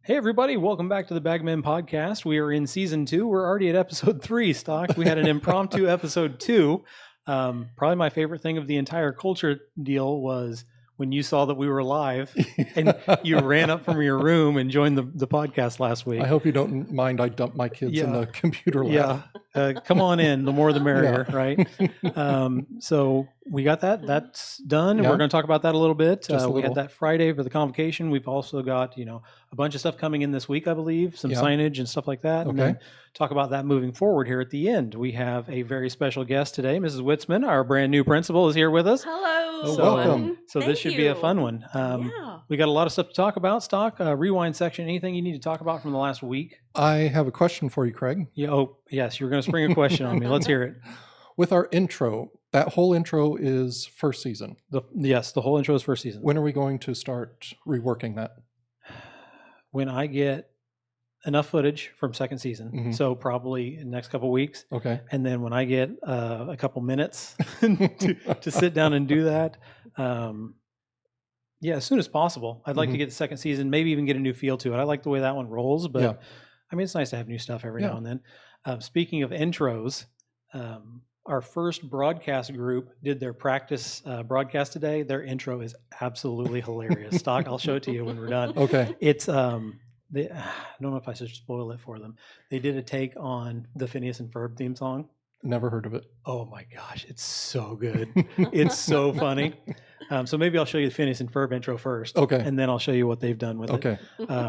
Hey everybody, welcome back to the Bagmen Podcast. We are in season 2. We're already at episode 3, Stock. We had an impromptu episode 2. Probably my favorite thing of the entire culture deal was when you saw that we were live and you ran up from your room and joined the podcast last week. I hope you don't mind I dumped my kids in the computer lab. Come on in. The more the merrier, right? So we got that. That's done. And we're going to talk about that a little bit. We had that Friday for the convocation. We've also got, a bunch of stuff coming in this week, I believe, some signage and stuff like that. And then talk about that moving forward here at the end. We have a very special guest today. Mrs. Witsman, our brand new principal, is here with us. Hello. Welcome. So this should be a fun one. We got a lot of stuff to talk about. Stock, rewind section, anything you need to talk about from the last week? I have a question for you, Craig. Yes, you were going to spring a question on me. Let's hear it. With our intro, that whole intro is first season. Yes, the whole intro is first season. When are we going to start reworking that? When I get enough footage from second season, so probably in the next couple of weeks. Okay. And then when I get a couple minutes to sit down and do that, as soon as possible. I'd like to get the second season, maybe even get a new feel to it. I like the way that one rolls, but I mean, it's nice to have new stuff every now and then. Speaking of intros, our first broadcast group did their practice broadcast today. Their intro is absolutely hilarious. Stock, I'll show it to you when we're done. Okay. It's I don't know if I should spoil it for them. They did a take on the Phineas and Ferb theme song. Never heard of it. Oh my gosh, it's so good. It's so funny. So maybe I'll show you the Phineas and Ferb intro first. Okay. And then I'll show you what they've done with it.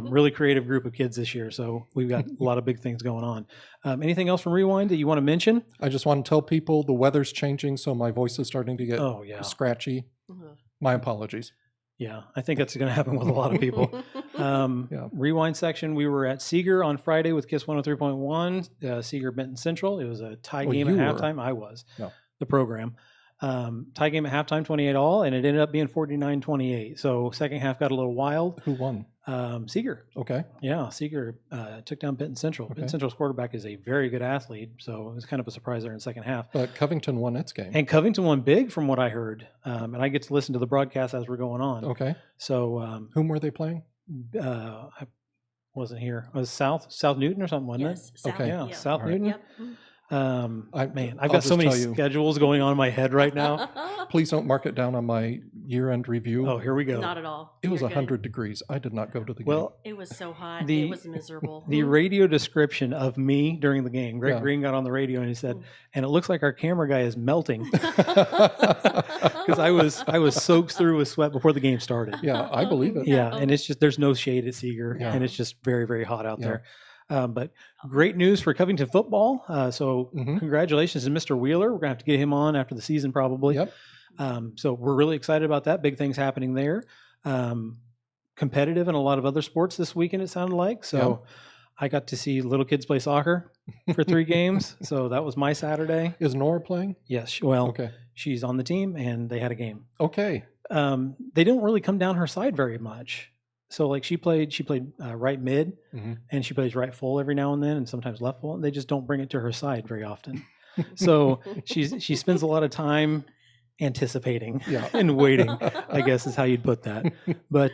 Really creative group of kids this year. So we've got a lot of big things going on. Anything else from Rewind that you want to mention? I just want to tell people the weather's changing, so my voice is starting to get scratchy. My apologies. Yeah, I think that's going to happen with a lot of people. Rewind section, we were at Seeger on Friday with KISS 103.1, Seeger Benton Central. It was a tie game at halftime. I was, the program. Tie game at halftime, 28-all, and it ended up being 49-28. So second half got a little wild. Who won? Seeger. Okay. Yeah, Seeger took down Benton Central. Benton Central's quarterback is a very good athlete, so it was kind of a surprise there in the second half. But Covington won its game. And Covington won big from what I heard, and I get to listen to the broadcast as we're going on. Okay. So whom were they playing? I wasn't here. It was South Newton or something, wasn't it? South, okay. South Newton. Yep. I've got so many schedules going on in my head right now. Please don't mark it down on my year-end review. Oh, here we go. Not at all. It was 100 degrees. I did not go to the game. It was so hot. It was miserable. The radio description of me during the game, Greg Green got on the radio and he said, and it looks like our camera guy is melting. Because I was soaked through with sweat before the game started. Yeah, I believe it. Yeah, and it's just, there's no shade at Seeger, and it's just very, very hot out there. But great news for Covington football. So congratulations to Mr. Wheeler. We're going to have to get him on after the season probably. Yep. So we're really excited about that. Big things happening there. Competitive in a lot of other sports this weekend, it sounded like. So I got to see little kids play soccer for 3 games. So that was my Saturday. Is Nora playing? Yes. Well, she's on the team and they had a game. Okay. They didn't really come down her side very much. So like she played right mid and she plays right full every now and then and sometimes left full. They just don't bring it to her side very often. So she spends a lot of time anticipating and waiting, I guess is how you'd put that. But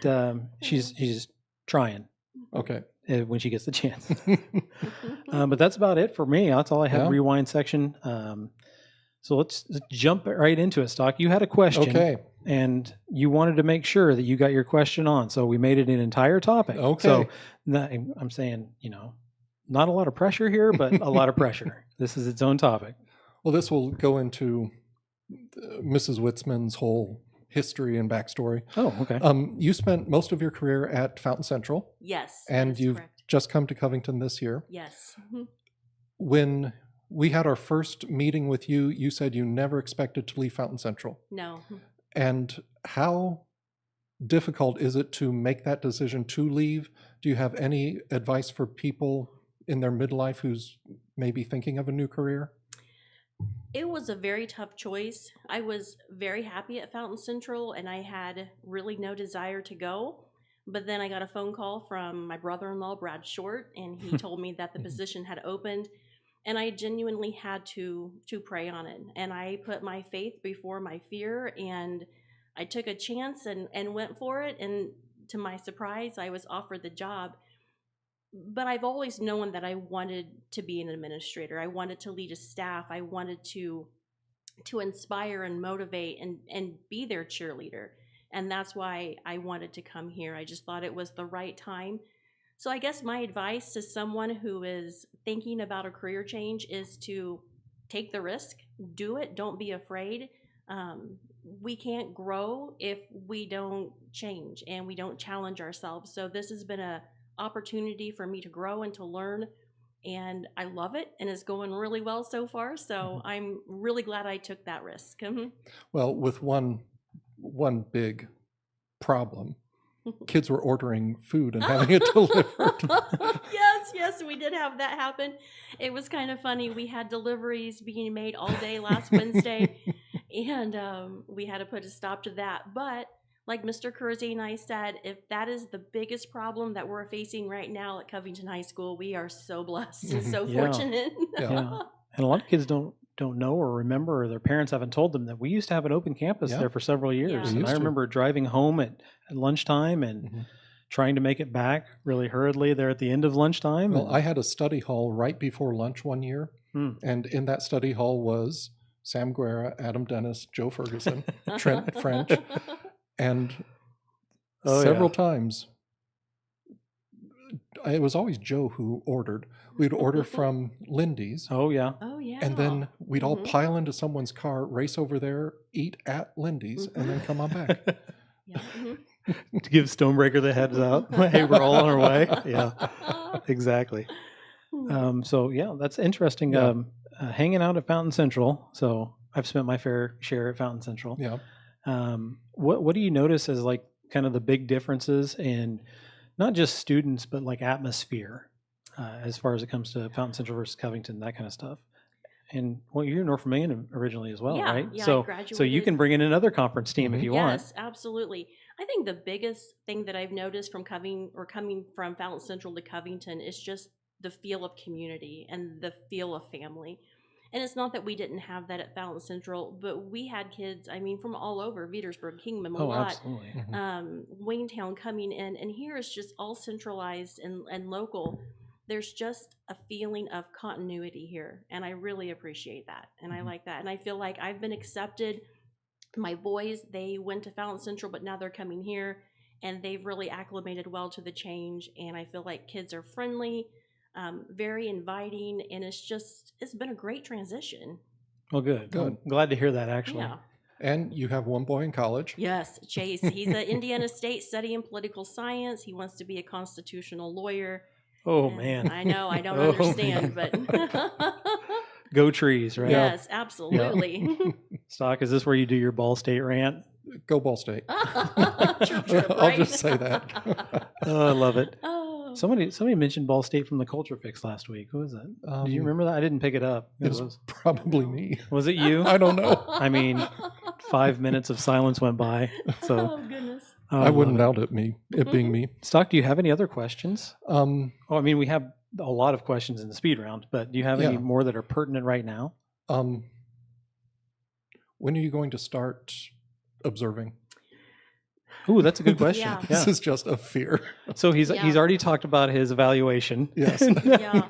she's trying. Okay. When she gets the chance. But that's about it for me. That's all I have. Rewind section. So let's jump right into it, Stock. You had a question. Okay. And you wanted to make sure that you got your question on. So we made it an entire topic. Okay. So I'm saying, not a lot of pressure here, but a lot of pressure. This is its own topic. Well, this will go into Mrs. Witsman's whole history and backstory. Oh, okay. You spent most of your career at Fountain Central. Yes. And you've just come to Covington this year. Yes. When we had our first meeting with you, you said you never expected to leave Fountain Central. No. And how difficult is it to make that decision to leave? Do you have any advice for people in their midlife who's maybe thinking of a new career? It was a very tough choice. I was very happy at Fountain Central and I had really no desire to go. But then I got a phone call from my brother-in-law, Brad Short, and he told me that the position had opened. And I genuinely had to pray on it. And I put my faith before my fear, and I took a chance and went for it. And to my surprise, I was offered the job. but I've always known that I wanted to be an administrator. I wanted to lead a staff. I wanted to inspire and motivate and be their cheerleader. And that's why I wanted to come here. I just thought it was the right time. So I guess my advice to someone who is thinking about a career change is to take the risk, do it, don't be afraid. We can't grow if we don't change and we don't challenge ourselves. So this has been a opportunity for me to grow and to learn, and I love it, and it's going really well so far. So I'm really glad I took that risk. Well, with one big problem, kids were ordering food and having it delivered. Yes, we did have that happen. It was kind of funny. We had deliveries being made all day last Wednesday, and we had to put a stop to that. But like Mr. Kersey and I said, if that is the biggest problem that we're facing right now at Covington High School, we are so blessed and so fortunate. Yeah. And a lot of kids don't know or remember, or their parents haven't told them that we used to have an open campus there for several years. Yeah. And I remember driving home at lunchtime and trying to make it back really hurriedly there at the end of lunchtime. Well, I had a study hall right before lunch one year, and in that study hall was Sam Guerra, Adam Dennis, Joe Ferguson, Trent French, and several times it was always Joe who ordered. We'd order from Lindy's. Oh yeah. And then we'd all pile into someone's car, race over there, eat at Lindy's, and then come on back. To give Stonebreaker the heads up. Hey, we're all on our way. Yeah, exactly. So yeah, that's interesting. Yeah. Hanging out at Fountain Central. So I've spent my fair share at Fountain Central. Yeah. What do you notice as like kind of the big differences in not just students, but like atmosphere, as far as it comes to Fountain Central versus Covington, that kind of stuff? And well, you're North Vermillion originally as well, right? Yeah, so I graduated. So you can bring in another conference team if you want. Yes, absolutely. I think the biggest thing that I've noticed from coming from Fountain Central to Covington is just the feel of community and the feel of family. And it's not that we didn't have that at Fountain Central, but we had kids, I mean, from all over, Petersburg, Kingman, Malott, Waytown coming in. And here it's just all centralized and local. There's just a feeling of continuity here. And I really appreciate that. And I like that. And I feel like I've been accepted. My boys, they went to Fountain Central, but now they're coming here. And they've really acclimated well to the change. And I feel like kids are friendly. Very inviting, and it's been a great transition. Well, good. I'm glad to hear that, actually. Yeah. And you have one boy in college. Yes, Chase. He's at Indiana State studying political science. He wants to be a constitutional lawyer. Oh, man. I know, I don't understand, but... Go Trees, right? Yes, absolutely. Yeah. Stock, is this where you do your Ball State rant? Go Ball State. Trip, I'll right? just say that. Oh, I love it. Oh. Somebody mentioned Ball State from the Culture Fix last week. Who was that? Did you remember that? I didn't pick it up. It was probably me. Was it you? I don't know. I mean, 5 minutes of silence went by. So Oh, goodness. I wouldn't doubt it being me. Stock, do you have any other questions? Oh, I mean, we have a lot of questions in the speed round, but do you have any more that are pertinent right now? When are you going to start observing? Ooh, that's a good question. Yeah. This is just a fear. So he's already talked about his evaluation. Yes. Yeah.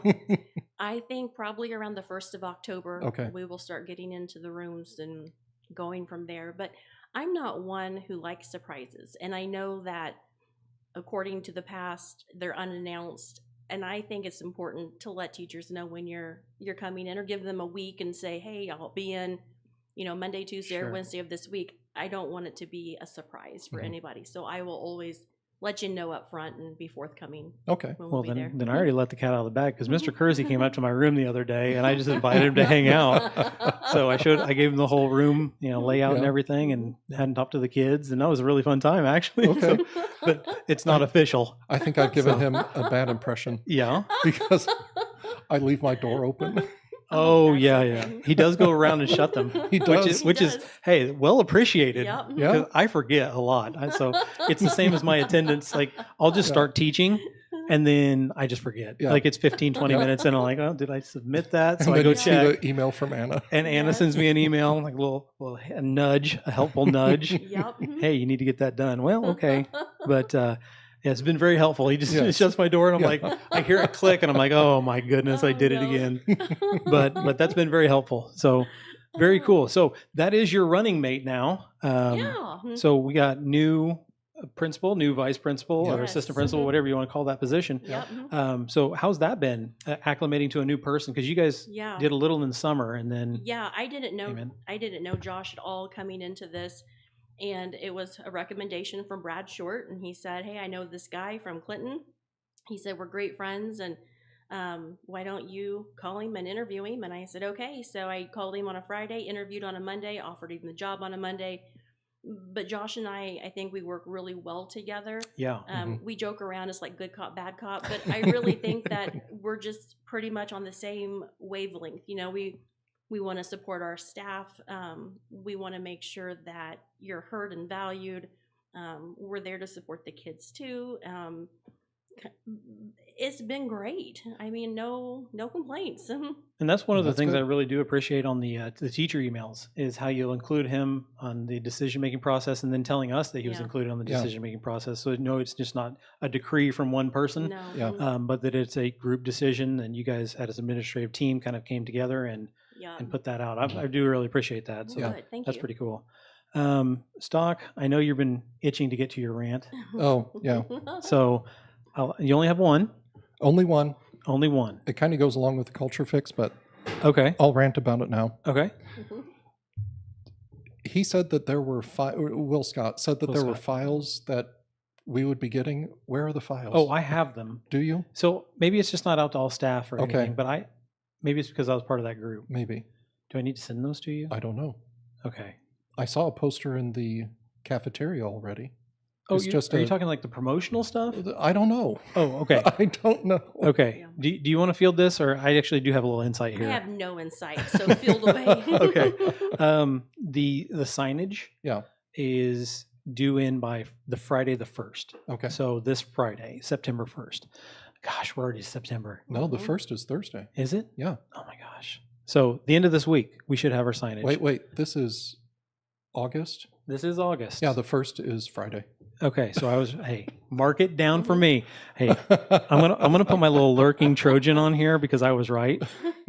I think probably around the 1st of October, we will start getting into the rooms and going from there. But I'm not one who likes surprises. And I know that according to the past, they're unannounced. And I think it's important to let teachers know when you're coming in, or give them a week and say, hey, I'll be in, Monday, Tuesday, or Wednesday of this week. I don't want it to be a surprise for anybody. So I will always let you know up front and be forthcoming. Okay. Well, then I already let the cat out of the bag, because Mr. Kersey came up to my room the other day, and I just invited him to hang out. So I gave him the whole room, layout and everything, and hadn't talked to the kids, and that was a really fun time, actually. Okay. So, but it's not official. I think I've given him a bad impression. Yeah. Because I leave my door open. Oh, yeah. He does go around and shut them. He does. Which is, hey, well appreciated. Yep. Yeah. I forget a lot. So it's the same as my attendance. Like, I'll just start teaching, and then I just forget. Yeah. Like, it's 15, 20 minutes, and I'm like, oh, did I submit that? So And I then go you see check. the email from Anna. And Anna sends me an email, like a nudge, a helpful nudge. Yep. Hey, you need to get that done. Well, okay. But Yeah, it's been very helpful. He just shuts my door, and I'm like, I hear it click, and I'm like, oh my goodness, I did it again. But that's been very helpful. So very cool. So that is your running mate now. So we got new principal, new vice principal, or assistant principal, whatever you want to call that position. So how's that been acclimating to a new person? Because you guys did a little in the summer, and then I didn't know Josh at all coming into this. And it was a recommendation from Brad Short, and he said, hey, I know this guy from Clinton. He said, we're great friends, and why don't you call him and interview him? And I said, okay. So I called him on a Friday, interviewed on a Monday, offered him the job on a Monday. But Josh and I think we work really well together. We joke around as like good cop, bad cop, but I really think that we're just pretty much on the same wavelength. You know, we want to support our staff. We want to make sure that you're heard and valued. We're there to support the kids too. It's been great. I mean, no complaints. And that's one of the things I really do appreciate on the teacher emails is how you'll include him on the decision-making process and then telling us that he was included on the decision-making process. So no, it's just not a decree from one person, but that it's a group decision, and you guys as an administrative team kind of came together and put that out. I do really appreciate that. So that's pretty cool. Stock, I know you've been itching to get to your rant. Oh, yeah. So you only have one. Only one. Only one. It kind of goes along with the culture fix, but okay, I'll rant about it now. Okay. He said that there were Will Scott said that there were files that we would be getting. Where are the files? Oh, I have them. Do you? So maybe it's just not out to all staff or anything, but maybe it's because I was part of that group. Maybe. Do I need to send those to you? I don't know. Okay. I saw a poster in the cafeteria already. Oh, are you talking like the promotional stuff? I don't know. Oh, okay. I don't know. Okay. Do you want to field this, or I actually do have a little insight here? I have no insight, so field away. Okay. The signage is due in by the Friday the 1st. Okay. So this Friday, September 1st. Gosh, we're already September. No, the 1st is Thursday. Is it? Yeah. Oh my gosh. So the end of this week, we should have our signage. Wait. This is August? This is August. Yeah, the 1st is Friday. Okay, so hey, mark it down for me. Hey, I'm gonna put my little lurking Trojan on here because I was right.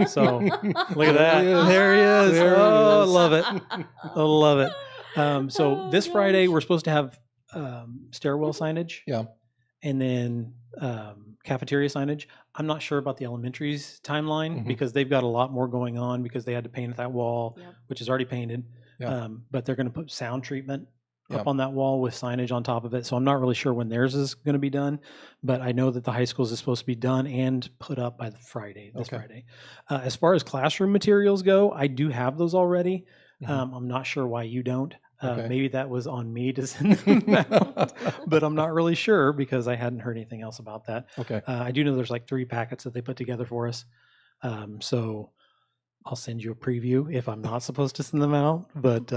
So look at that. There he is. I love it. I love it. So this Friday we're supposed to have stairwell signage. Yeah. And then cafeteria signage. I'm not sure about the elementary's timeline because they've got a lot more going on because they had to paint that wall, which is already painted. Yeah. But they're going to put sound treatment up on that wall with signage on top of it. So I'm not really sure when theirs is going to be done, but I know that the high school's is supposed to be done and put up by this Friday. As far as classroom materials go, I do have those already. I'm not sure why you don't. Maybe that was on me to send them out, but I'm not really sure because I hadn't heard anything else about that. Okay. I do know there's like 3 packets that they put together for us. So I'll send you a preview if I'm not supposed to send them out, but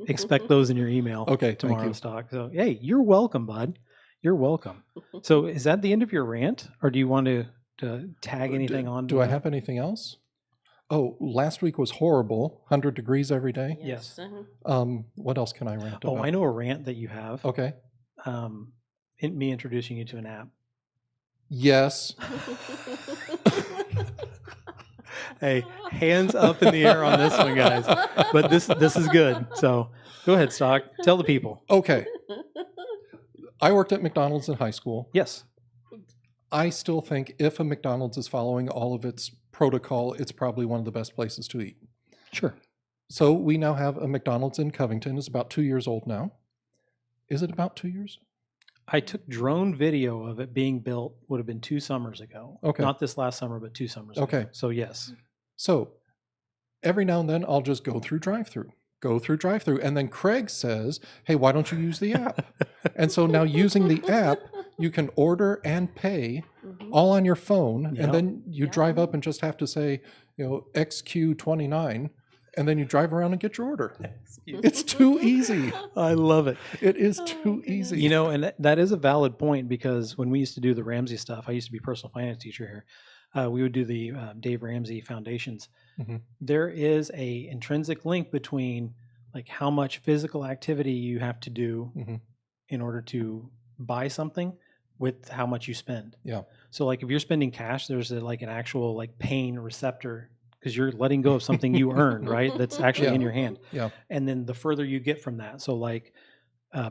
expect those in your email tomorrow, Stock. So, hey, you're welcome, bud. You're welcome. So is that the end of your rant, or do you want to tag anything on? Do I have anything else? Oh, last week was horrible. 100 degrees every day. Yes. What else can I rant about? Oh, I know a rant that you have. Okay. Me introducing you to an app. Yes. Hey, hands up in the air on this one, guys. But this is good. So go ahead, Stock. Tell the people. Okay. I worked at McDonald's in high school. Yes. I still think if a McDonald's is following all of its protocol, it's probably one of the best places to eat. Sure. So we now have a McDonald's in Covington. It's about 2 years old now. Is it about 2 years? I took drone video of it being built, would have been 2 summers ago. Okay. Not this last summer, but 2 summers ago. Okay. So yes. So every now and then I'll just go through drive-through. And then Craig says, hey, why don't you use the app? And so now using the app, you can order and pay all on your phone. And then you drive up and just have to say, XQ29. And then you drive around and get your order. It's too easy. I love it. It is too easy. And that is a valid point because when we used to do the Ramsey stuff, I used to be a personal finance teacher here. We would do the Dave Ramsey foundations. There is a intrinsic link between like how much physical activity you have to do in order to buy something with how much you spend. Yeah. So like if you're spending cash, there's like an actual like pain receptor because you're letting go of something you earned, right? That's actually in your hand. Yeah. And then the further you get from that, so like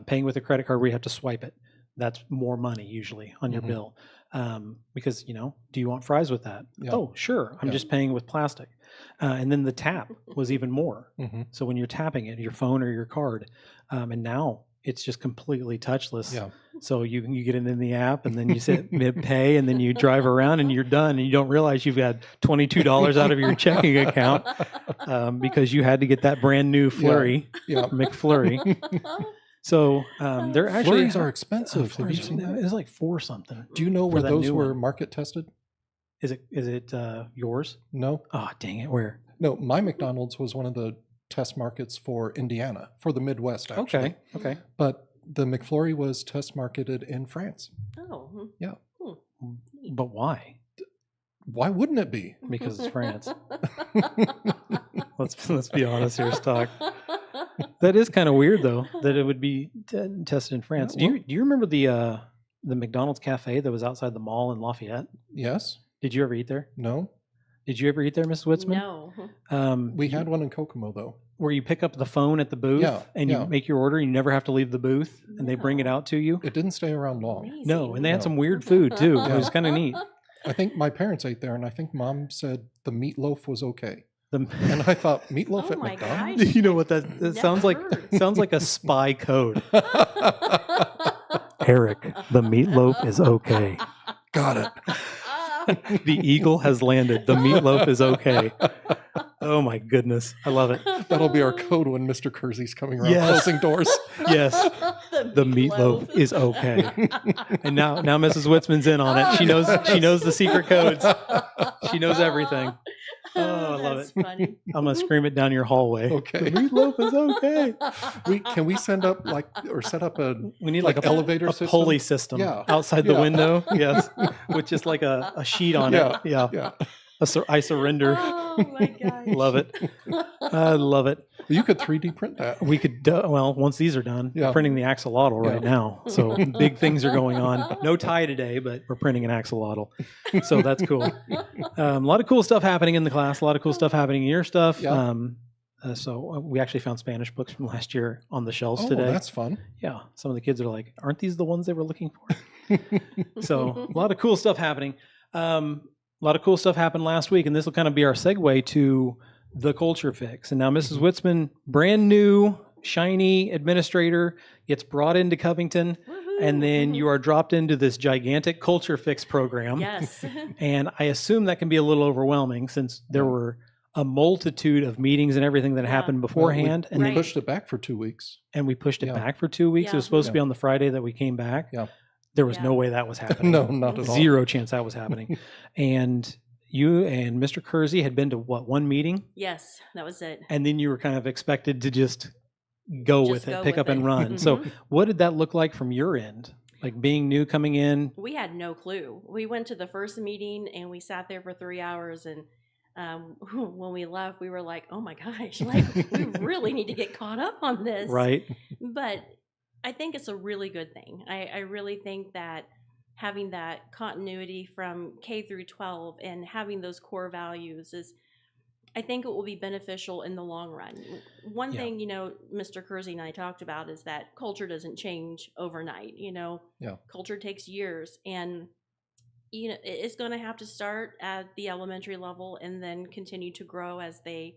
paying with a credit card where you have to swipe it, that's more money usually on your bill. Because, do you want fries with that? Yeah. Oh, sure. I'm just paying with plastic. And then the tap was even more. So when you're tapping it, your phone or your card, and now it's just completely touchless. Yeah. So you get it in the app and then you sit mid-pay and then you drive around and you're done and you don't realize you've got $22 out of your checking account because you had to get that brand new flurry, McFlurry. So they're actually Flurries are expensive. Have you seen that? It's like $4 something. Do you know where those were market tested? Is it yours? No. Oh, dang it! Where? No, my McDonald's was one of the test markets for Indiana, for the Midwest, actually. Okay. But the McFlurry was test marketed in France. Oh. Yeah. But why? Why wouldn't it be? Because it's France. Let's be honest here, Stock. That is kind of weird, though, that it would be tested in France. Yeah, Do you remember the McDonald's cafe that was outside the mall in Lafayette? Yes. Did you ever eat there? No. Did you ever eat there, Mrs. Witsman? No. We had one in Kokomo, though. Where you pick up the phone at the booth and you make your order. You never have to leave the booth, and they bring it out to you. It didn't stay around long. Amazing. No, and they had some weird food too. It was kind of neat. I think my parents ate there, and I think Mom said the meatloaf was okay. The, And I thought, meatloaf Oh at my McDonald's? gosh. you know what that Never sounds like? heard. Sounds like a spy code. Eric, the meatloaf is okay. Got it. The eagle has landed. The meatloaf is okay. Oh my goodness, I love it. That'll be our code when Mr. Kersey's coming around Yes. closing doors. Yes, the meatloaf is okay. And now Mrs. Witsman's in on it. She knows the secret codes. She knows everything. Oh, I love That's it. funny. I'm gonna scream it down your hallway. Okay. The meatloaf is okay. Can we send up set up a We need like a elevator a system? pulley system Yeah. outside the Yeah. window. Yes, with just like a sheet on Yeah. it. Yeah. Yeah. I surrender. Oh my gosh. Love it. I love it. You could 3D print that. We could, once these are done, Yeah. we're printing the axolotl right Yeah. now. So big things are going on. No tie today, but we're printing an axolotl. So that's cool. A lot of cool stuff happening in the class. A lot of cool stuff happening in your stuff. Yeah. So we actually found Spanish books from last year on the shelves Oh, today. that's fun. Yeah. Some of the kids are like, aren't these the ones they were looking for? So a lot of cool stuff happening. A lot of cool stuff happened last week, and this will kind of be our segue to the culture fix. And now Mrs. Witsman, brand new, shiny administrator, gets brought into Covington, and then you are dropped into this gigantic culture fix program. Yes. And I assume that can be a little overwhelming since there were a multitude of meetings and everything that happened beforehand. We Right. pushed it back for 2 weeks. And we pushed it Yeah. back for 2 weeks. It Yeah. was supposed to be on the Friday that we came back. Yeah. There was Yeah. no way that was happening. No, not at all. Zero chance that was happening. And you and Mr. Kersey had been to one meeting? Yes, that was it. And then you were kind of expected to just go Just with it, go pick with up and it. run. So what did that look like from your end? Like being new coming in? We had no clue. We went to the first meeting and we sat there for 3 hours, and when we left, we were like, "Oh my gosh! Like we really need to get caught up on this." Right. But I think it's a really good thing. I really think that having that continuity from K through 12 and having those core values I think it will be beneficial in the long run. One Yeah. thing, Mr. Kersey and I talked about is that culture doesn't change overnight. Yeah. Culture takes years, and it's going to have to start at the elementary level and then continue to grow as they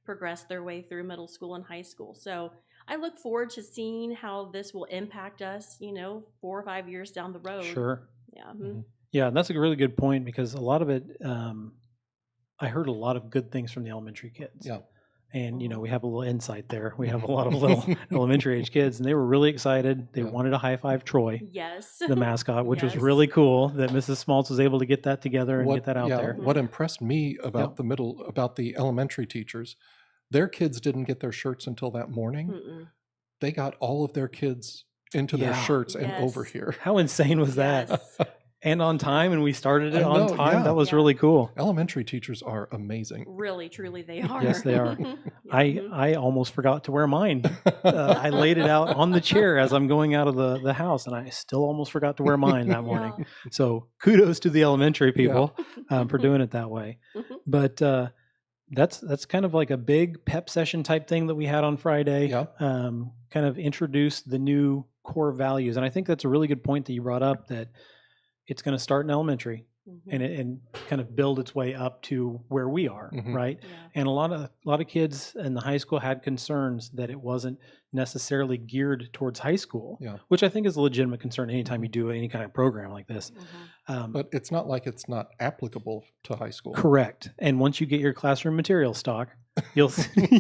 progress their way through middle school and high school. So I look forward to seeing how this will impact us, 4 or 5 years down the road. Sure. Yeah. Mhm. Yeah, that's a really good point because a lot of it, I heard a lot of good things from the elementary kids. Yeah. And, we have a little insight there. We have a lot of little elementary age kids, and they were really excited. They Yeah. wanted to high five Troy, Yes. the mascot, which was Yes. really cool that Mrs. Smaltz was able to get that together and get that out there. What impressed me about the elementary teachers, their kids didn't get their shirts until that morning. Mm-mm. They got all of their kids into their Yeah. shirts and Yes. over here. How insane was that? Yes. and on time, and we started it I on know, time. yeah. That was Yeah. really cool. Elementary teachers are amazing. Really, truly, they are. Yes, they are. Yeah. I almost forgot to wear mine. I laid it out on the chair as I'm going out of the house, and I still almost forgot to wear mine that morning. Yeah. So kudos to the elementary Yeah. people for doing it that way. Mhm. But that's kind of like a big pep session type thing that we had on Friday. Yeah. Kind of introduced the new core values, and I think that's a really good point that you brought up, that it's going to start in elementary Mhm. and kind of build its way up to where we are, Mhm. right? Yeah. And a lot of kids in the high school had concerns that it wasn't necessarily geared towards high school, Yeah. which I think is a legitimate concern anytime you do any kind of program like this. Mhm. But it's not like it's not applicable to high school. Correct. And once you get your classroom material stock, you'll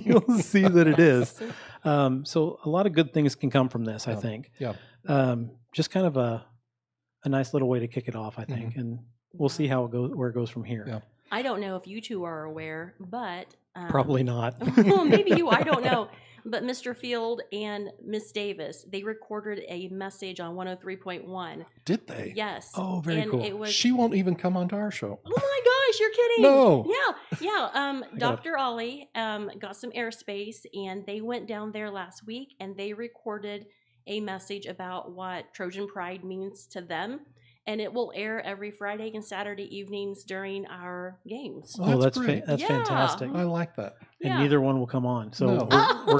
you'll see that it is. Yes. So a lot of good things can come from this, I Yeah. think. Yeah. Just kind of a nice little way to kick it off, I think, and we'll see how it goes, where it goes from here. Yeah. I don't know if you two are aware, but Probably not. well, maybe you. I don't know. But Mr. Field and Miss Davis, they recorded a message on 103.1. Did they? Yes. Oh, very and cool. It was. She won't even come onto our show. Oh my gosh, you're kidding! No. Yeah. gotta- Dr. Ollie got some airspace, and they went down there last week, and they recorded a message about what Trojan Pride means to them. And it will air every Friday and Saturday evenings during our games. Oh, that's great. That's Yeah. fantastic. I like that. And Yeah. neither one will come on, so No. we're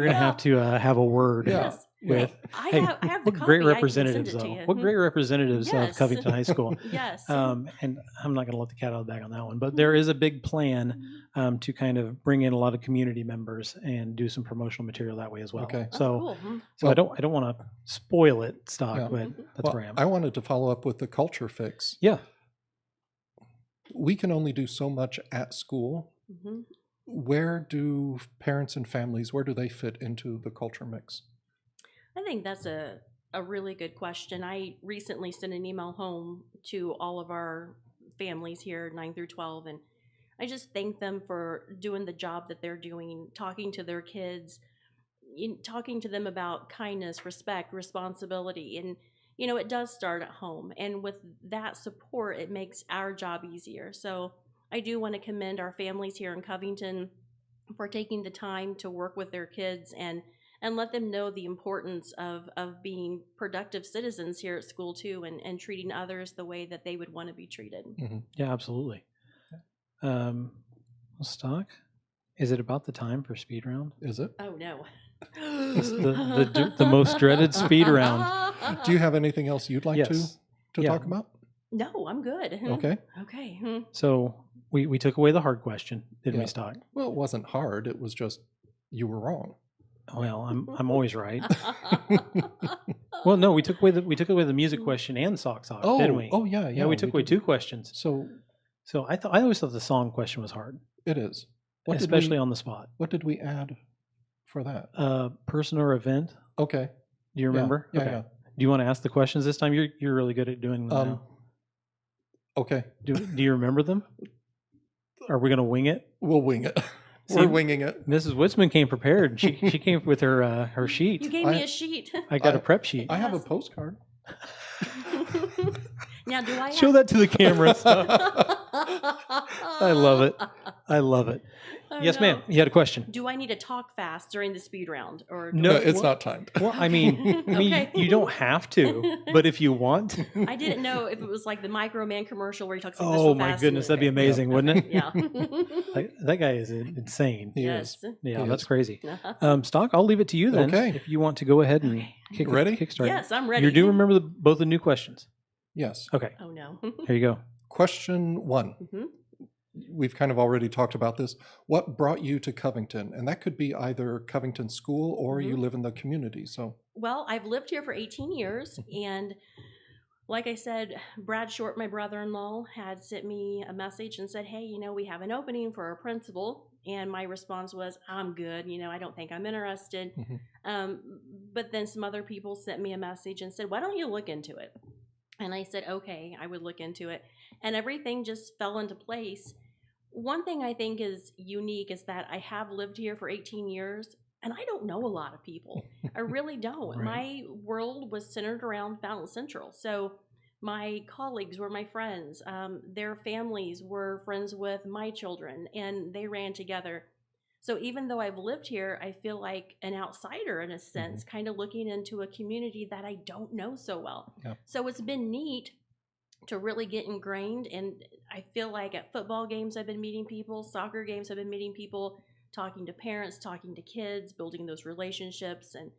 gonna have to have a word Yeah. Yes. with. I Hey, have the what copy. great I can representatives, send it though. to you. What great representatives of Yes. Covington High School. Yes. And I'm not going to let the cat out of the bag on that one, but there is a big plan to kind of bring in a lot of community members and do some promotional material that way as well. Okay. Oh, So, cool. so I don't want to spoil it, Stock, Yeah. but that's Well, where I am. I wanted to follow up with the culture fix. Yeah. We can only do so much at school. Mhm. Where do parents and families, where do they fit into the culture mix? I think that's a really good question. I recently sent an email home to all of our families here, 9 through 12, and I just thank them for doing the job that they're doing, talking to their kids, talking to them about kindness, respect, responsibility. And, it does start at home. And with that support, it makes our job easier. So I do want to commend our families here in Covington for taking the time to work with their kids and let them know the importance of being productive citizens here at school too, and treating others the way that they would want to be treated. Yeah, absolutely. Stock, is it about the time for speed round? Is it? Oh no. It's the most dreaded speed round. Do you have anything else you'd like Yes. to Yeah. talk about? No, I'm good. Okay. Okay. So we took away the hard question, didn't Yeah. we, Stock? Well, it wasn't hard. It was just you were wrong. Well, I'm always right. Well, no, we took away the music question and sock, didn't we? Oh, yeah, Yeah, we took away did. 2 questions. So So I always thought the song question was hard, it is. especially on the spot. What did we add for that? Person or event? Okay. Do you remember? Yeah, okay. yeah. Do you want to ask the questions this time? You're really good at doing them now. Okay. Do you remember them? Are we going to wing it? We'll wing it. See, We're winging it. Mrs. Witsman came prepared. She came with her sheet. You gave me a sheet. I got a prep sheet. I have a Yes. postcard. Now, do I Show that to the camera. I love it. I love it. Oh, Yes, no. ma'am. You had a question. Do I need to talk fast during the speed round, or do No, No, I- it's well- not timed. Well, I mean, Okay. you don't have to, but if you want. I didn't know if it was like the Micro Man commercial where he talks like this Oh real my fast goodness, that'd be and- amazing, wouldn't it? Yeah. That guy is insane. He Yes. is. Yeah, He that's is. crazy. Stock, I'll leave it to you then. Okay. If you want to go ahead and Okay. kickstart. Yes, I'm ready. You do remember both the new questions. Yes. Okay, Oh no. here you go. Question 1. Mhm. We've kind of already talked about this. What brought you to Covington? And that could be either Covington School or you live in the community. So, Well, I've lived here for 18 years, and like I said, Brad Short, my brother-in-law, had sent me a message and said, "Hey, we have an opening for a principal." And my response was, "I'm good. I don't think I'm interested." But then some other people sent me a message and said, "Why don't you look into it?" And I said, "Okay, I would look into it." And everything just fell into place. One thing I think is unique is that I have lived here for 18 years, and I don't know a lot of people. I really don't. Right. My world was centered around Fountain Central. So My colleagues were my friends. Their families were friends with my children, and they ran together. So even though I've lived here, I feel like an outsider in a sense, kind of looking into a community that I don't know so well. Yeah. So it's been neat to really get ingrained. And I feel like at football games, I've been meeting people, soccer games, I've been meeting people, talking to parents, talking to kids, building those relationships. And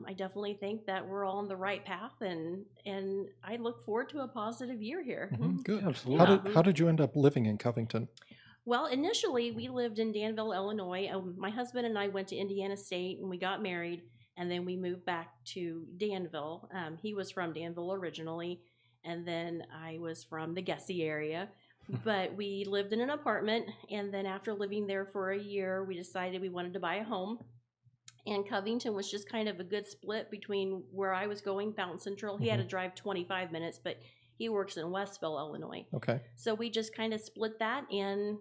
I definitely think that we're all on the right path, and I look forward to a positive year here. Good. Absolutely. How did you end up living in Covington? Well, initially we lived in Danville, Illinois. My husband and I went to Indiana State and we got married, and then we moved back to Danville. He was from Danville originally, and then I was from the Gussie area. But we lived in an apartment, and then after living there for a year, we decided we wanted to buy a home. And Covington was just kind of a good split between where I was going, Fountain Central. He had to drive 25 minutes, but he works in Westville, Illinois. Okay. So we just kind of split that, and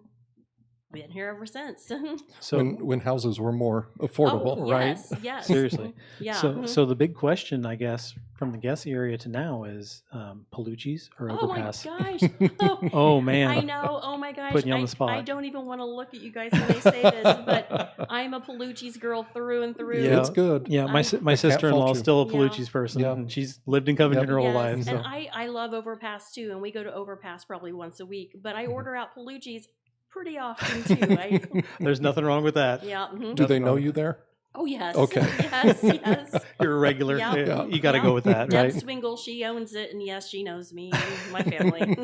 been here ever since. So when houses were more affordable, Oh, right? yes, yes. Seriously. Yeah. So the big question, I guess, from the Gussie area to now is Palucci's or Oh my Overpass? gosh. Oh, Oh man. I know. Oh my gosh. Putting you on the spot. I don't even want to look at you guys when they say this, but I'm a Palucci's girl through and through. Yeah. It's good. Yeah, my I- my sister-in-law is you. still a Yeah. Palucci's person, Yeah. and she's lived in Covington Yep. her whole Yes, life. So and I love Overpass too, and we go to Overpass probably once a week, but I order out Palucci's pretty often too. there's nothing wrong with that. Yeah. mhm. Do they know you there? Oh yes. Okay. Yes. Yes. You're a regular. Yeah. Yeah. You got to Yeah. go with that, Deb right? Swingle, she owns it, and yes, she knows me and my family.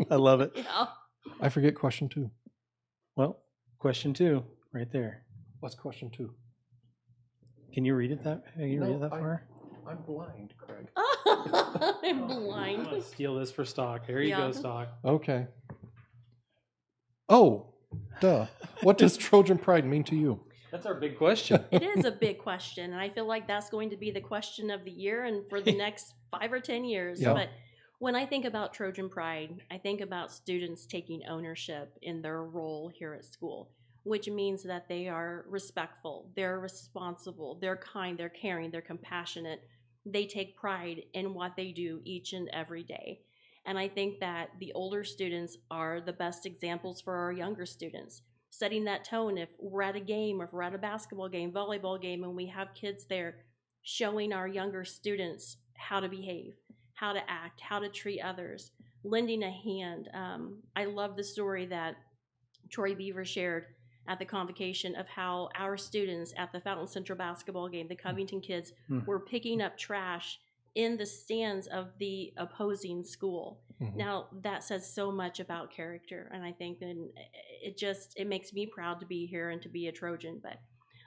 I love it. Yeah. I forget question 2. Well, question 2, right there. What's question 2? Can you read it that? Can you read it that far? I'm blind, Craig. I'm I'm blind. gonna steal this for stock. There you Yeah. go, stock. Okay. Oh, duh. What does Trojan Pride mean to you? That's our big question. It is a big question, and I feel like that's going to be the question of the year and for the next 5 or 10 years. Yeah. But when I think about Trojan Pride, I think about students taking ownership in their role here at school, which means that they are respectful, they're responsible, they're kind, they're caring, they're compassionate. They take pride in what they do each and every day. And I think that the older students are the best examples for our younger students, setting that tone. If we're at a game, or if we're at a basketball game, volleyball game, and we have kids there, showing our younger students how to behave, how to act, how to treat others, lending a hand. I love the story that Troy Beaver shared at the convocation of how our students at the Fountain Central basketball game, the Covington kids, were picking up trash in the stands of the opposing school. Now that says so much about character, and I think then it makes me proud to be here and to be a Trojan. But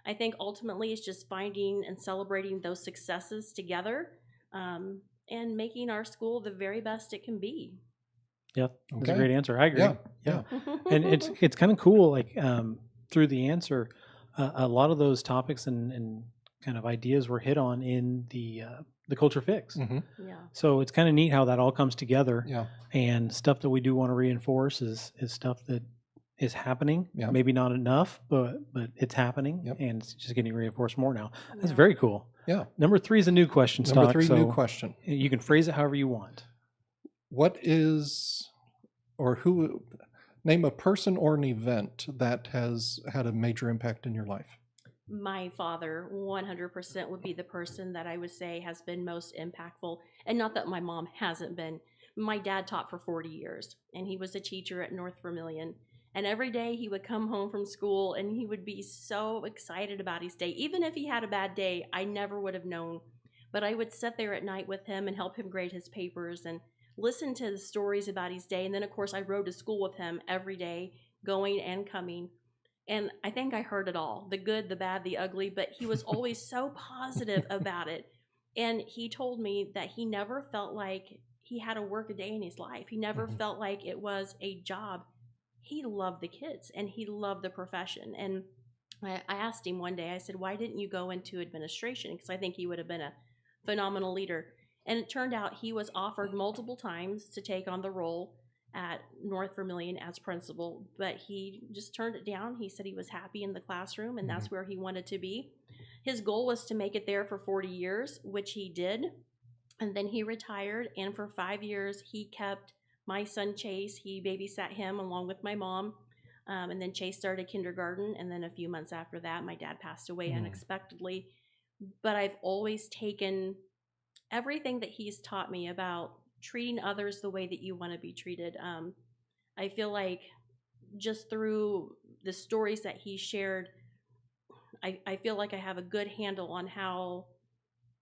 I think ultimately it's just finding and celebrating those successes together, and making our school the very best it can be. Yeah, that's Okay. a great answer. I agree. Yeah. And it's kind of cool. Like through the answer, a lot of those topics and kind of ideas were hit on in the Culture Fix. Yeah. So it's kind of neat how that all comes together. Yeah. And stuff that we do want to reinforce is stuff that is happening. Yeah. Maybe not enough, but it's happening, Yep. and it's just getting reinforced more now. That's Yeah. very cool. Yeah. Number 3 is a new question, Number Stock. 3, so new question. you can phrase it however you want. What is, or who, name a person or an event that has had a major impact in your life? My father 100% would be the person that I would say has been most impactful. And not that my mom hasn't been. My dad taught for 40 years, and he was a teacher at North Vermilion. And every day he would come home from school and he would be so excited about his day. Even if he had a bad day, I never would have known. But I would sit there at night with him and help him grade his papers and listen to the stories about his day. And then, of course, I rode to school with him every day, going and coming. And I think I heard it all, the good, the bad, the ugly, but he was always so positive about it. And he told me that he never felt like he had to work a day in his life. He never felt like it was a job. He loved the kids and he loved the profession. And I asked him one day, I said, why didn't you go into administration? Because I think he would have been a phenomenal leader. And it turned out he was offered multiple times to take on the role at North Vermilion as principal, but he just turned it down. He said he was happy in the classroom and that's where he wanted to be. His goal was to make it there for 40 years, which he did. And then he retired, and for 5 years, he kept my son Chase. He babysat him along with my mom. And then Chase started kindergarten. And then a few months after that, my dad passed away unexpectedly. But I've always taken everything that he's taught me about treating others the way that you want to be treated. I feel like just through the stories that he shared, I feel like I have a good handle on how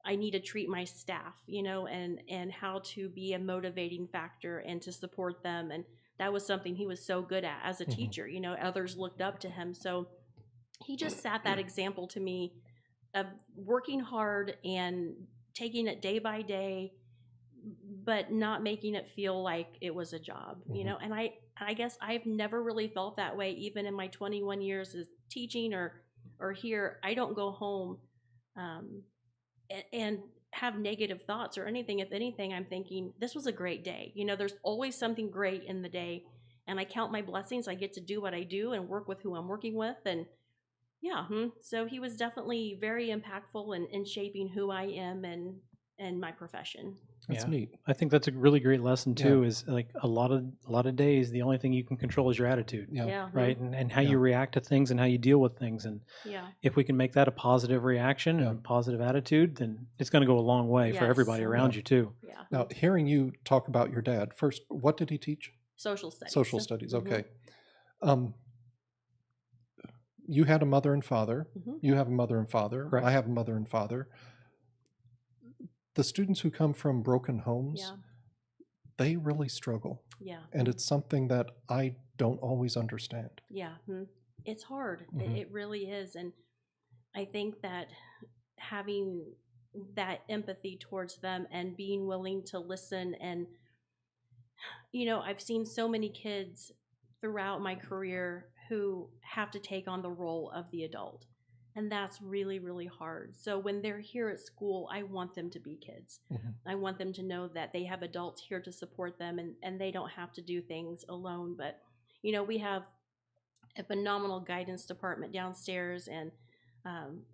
I need to treat my staff, and how to be a motivating factor and to support them. And that was something he was so good at as a teacher. Others looked up to him. So he just set that example to me of working hard and taking it day by day, but not making it feel like it was a job, and I guess I've never really felt that way, even in my 21 years as teaching or here. I don't go home and have negative thoughts or anything. If anything, I'm thinking this was a great day. There's always something great in the day, and I count my blessings. I get to do what I do and work with who I'm working with. And so he was definitely very impactful in shaping who I am and my profession. That's neat. I think that's a really great lesson too. Is like a lot of days, the only thing you can control is your attitude. Right, and how you react to things and how you deal with things. And if we can make that a positive reaction and a positive attitude, then it's going to go a long way for everybody around you too. Now, hearing you talk about your dad, first, what did he teach? Social studies. Social studies. Okay. You had a mother and father. You have a mother and father. Correct. I have a mother and father. The students who come from broken homes, they really struggle. And it's something that I don't always understand. It's hard. It really is. And I think that having that empathy towards them and being willing to listen, and I've seen so many kids throughout my career who have to take on the role of the adult. And that's really, really hard. So when they're here at school, I want them to be kids. I want them to know that they have adults here to support them, and they don't have to do things alone. But, we have a phenomenal guidance department downstairs, and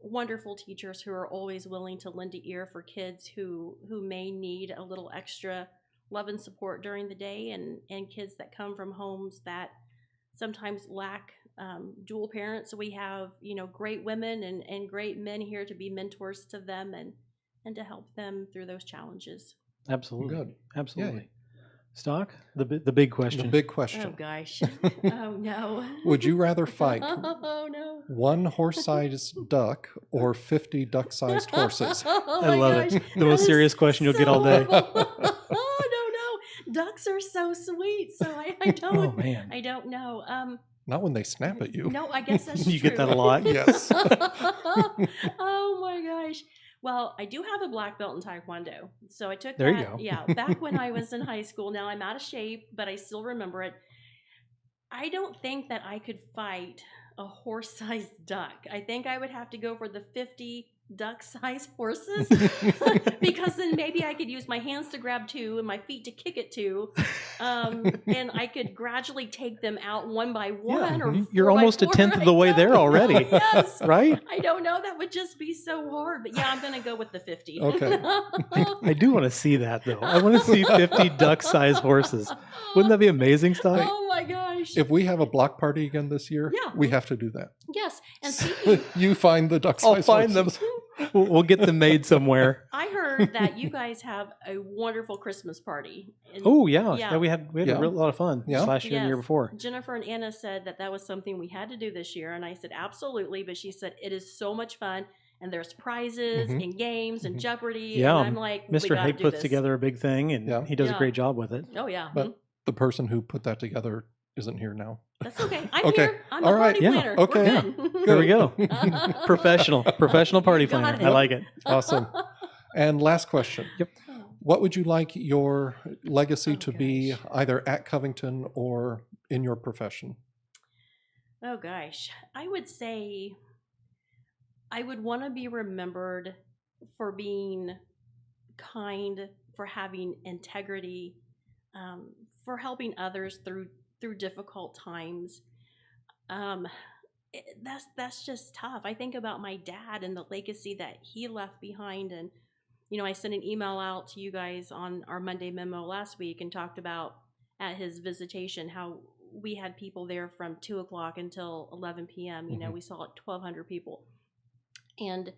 wonderful teachers who are always willing to lend an ear for kids who may need a little extra love and support during the day, and kids that come from homes that sometimes lack dual parents. So we have, great women and great men here to be mentors to them and to help them through those challenges. Absolutely. Good. Absolutely. Yay. Stock, the big question. The big question. Oh, gosh. Oh, no. Would you rather fight Oh, no. one horse-sized duck or 50 duck-sized horses? I love it. The most serious question you'll get all day. Oh, no. Ducks are so sweet. So I don't. Oh, man. I don't know. Not when they snap at you. No, I guess that's You true. get that a lot? Yes. Oh my gosh. Well, I do have a black belt in Taekwondo. So I took There that. you go. Yeah, back when I was in high school. Now I'm out of shape, but I still remember it. I don't think that I could fight a horse-sized duck. I think I would have to go for the 50 duck-sized horses because then maybe I could use my hands to grab two and my feet to kick it to, and I could gradually take them out one by one. Or you're almost a tenth of the way there already. Yes, right? I don't know. That would just be so hard. But yeah, I'm going to go with the 50. Okay. I do want to see that though. I want to see 50 duck-sized horses. Wouldn't that be amazing, Stock? Oh my gosh. If we have a block party again this year, we have to do that. Yes. And speaking, you find the duck-sized I'll find horses. them. We'll get them made somewhere. I heard that you guys have a wonderful Christmas party. Oh yeah. We had a lot of fun last year and the year Yes. before. Jennifer and Anna said that was something we had to do this year, and I said absolutely. But she said it is so much fun, and there's prizes and games and Jeopardy. Yeah, and I'm like, Mr. Hay puts together a big thing, and he does a great job with it. Oh yeah. But the person who put that together isn't here now. That's okay. I'm Okay. here. I'm All a right. party Yeah. planner. Okay. We're good. There we go. Professional party Got planner. it. I like it. Awesome. And last question. Yep. What would you like your legacy to be, gosh. either at Covington or in your profession? Oh gosh, I would say I would want to be remembered for being kind, for having integrity, for helping others through difficult times. That's just tough. I think about my dad and the legacy that he left behind, and I sent an email out to you guys on our Monday memo last week and talked about at his visitation how we had people there from 2 o'clock until 11 p.m. We saw like 1,200 people. And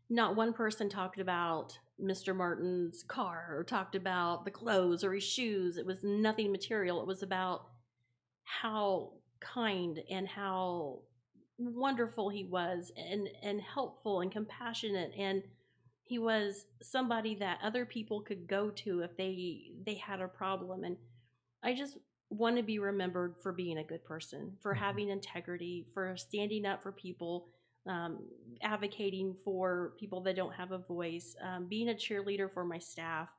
not one person talked about Mr. Martin's car or talked about the clothes or his shoes. It was nothing material. It was about how kind and how wonderful he was and helpful and compassionate, and he was somebody that other people could go to if they had a problem. And I just want to be remembered for being a good person, for having integrity, for standing up for people, advocating for people that don't have a voice, being a cheerleader for my staff.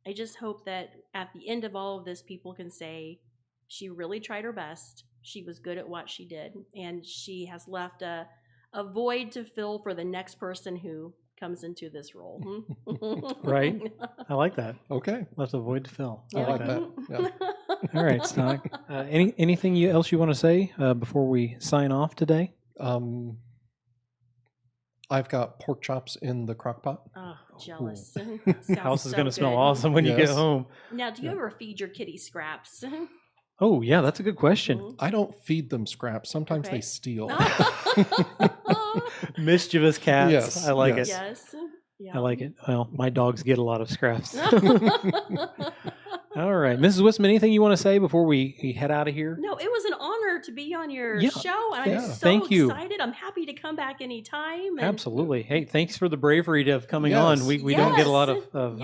I just hope that at the end of all of this, people can say she really tried her best. She was good at what she did, and she has left a void to fill for the next person who comes into this role. Right. I like that. Okay. Left a void to fill. I like that. Yeah. All right, Stock. Anything else you want to say before we sign off today? I've got pork chops in the crock pot. Oh, jealous. House is going to smell awesome when you get home. Now, do you ever feed your kitty scraps? Oh, yeah, that's a good question. I don't feed them scraps. Sometimes they steal. Mischievous cats. Yes, I like it. Yes. Yeah. I like it. Well, my dogs get a lot of scraps. All right. Mrs. Witsman, anything you want to say before we head out of here? No, it was an honor to be on your show. And I'm so Thank you. excited. I'm happy to come back anytime. Absolutely. Hey, thanks for the bravery of coming on. We don't get a lot of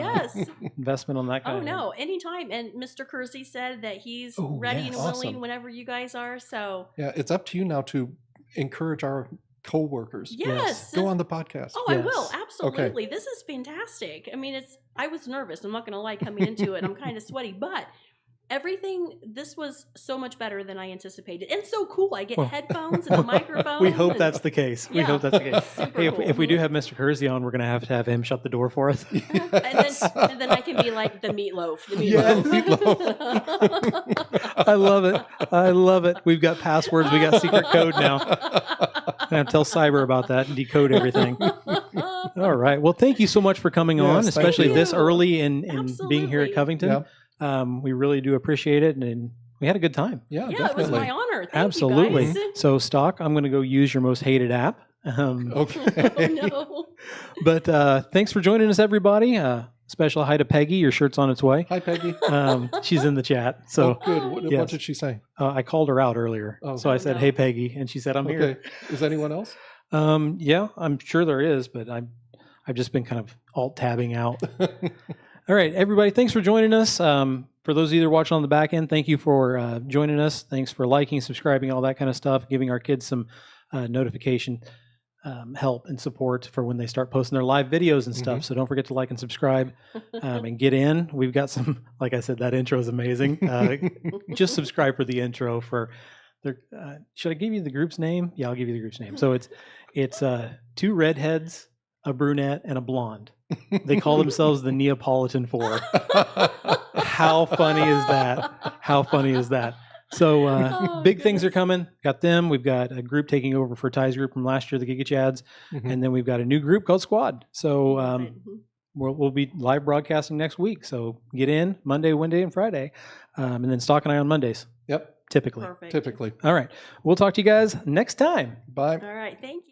investment on that kind of thing. No, anytime. And Mr. Kersey said that he's ready and willing whenever you guys are. So yeah, it's up to you now to encourage our co-workers. Yes. Go on the podcast. Oh, I will. Absolutely. Okay. This is fantastic. I mean, I was nervous. I'm not going to lie coming into it. I'm kind of sweaty, but this was so much better than I anticipated. And so cool. I get headphones and a microphone. We hope that's the case. We hope that's the case. Hey, if we do have Mr. Kersey on, we're going to have him shut the door for us. Yes. and then I can be like the meatloaf. I love it. I love it. We've got passwords. We got secret code now. I have to tell Cyber about that and decode everything. All right. Well, thank you so much for coming on, especially this early in being here at Covington. Yeah. We really do appreciate it, and we had a good time. Yeah, definitely. It was my honor. Thank Absolutely. You guys. So, Stock, I'm going to go use your most hated app. Okay. Oh, no. But thanks for joining us, everybody. Special hi to Peggy. Your shirt's on its way. Hi, Peggy. She's in the chat. So good. What did she say? I called her out earlier. So I said, "Hey, Peggy," and she said, "I'm here." Is anyone else? Yeah, I'm sure there is, but I've just been kind of alt-tabbing out. All right, everybody, thanks for joining us. For those of you that are watching on the back end, thank you for joining us. Thanks for liking, subscribing, all that kind of stuff, giving our kids some notification help and support for when they start posting their live videos and stuff. So don't forget to like and subscribe and get in. We've got some, like I said, that intro is amazing. Just subscribe for the intro for should I give you the group's name? Yeah, I'll give you the group's name. So it's two redheads, a brunette, and a blonde. They call themselves the Neapolitan Four. How funny is that? How funny is that? So big things are coming. Got them. We've got a group taking over for Ty's group from last year, the Giga Chads. And then we've got a new group called Squad. So we'll be live broadcasting next week. So get in Monday, Wednesday, and Friday. And then Stock and I on Mondays. Yep. Typically. Perfect. Typically. All right. We'll talk to you guys next time. Bye. All right. Thank you.